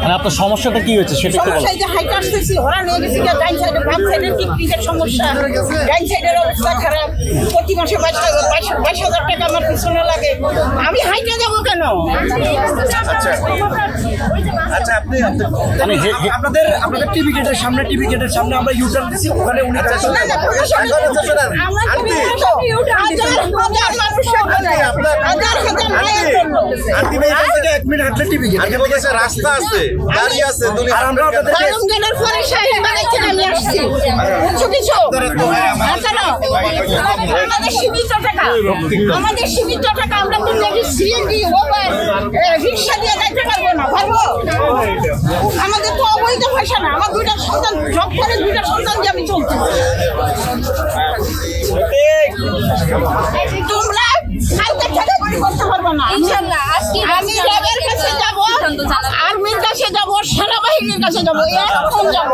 মানে আপনার সমস্যাটা কি হয়েছে সেটা একটু বলুন। সমস্যা এই যে হাইট আসতেছি, ওরা নিয়ে গেছি ডাইন সাইডে, বাম সাইডের টিকিটের সমস্যা, ডাইন সাইডের অবস্থা খারাপ, প্রতি মাসে 22,000 টাকা আমার পিছনে লাগে, আমি হাইটে যাবো কেন? আচ্ছা আপনি মানে আপনাদের টিভি গেটের সামনে আমরা ইউটার্ন দিছি, ওখানে উনি রাস্তা আছে, গাড়ি আছে, আর আমরা আপনাদের আমাদের সীমিত টাকা, আমরা তো সিএনজি রিক্সা দিয়ে যাইতে পারবো না, পারবো? আমাদের তো অবৈধ ভাষা না, আমার 2টা সন্তান জব করে, 2টা সন্তান দিয়ে আমি চলছি। তোমরা কালকে থেকে করতে পারবো না। আমি র্যাবের কাছে যাবো, আর্মির কাছে যাবো, সেনাবাহিনীর কাছে যাবো, এরকম যাবো।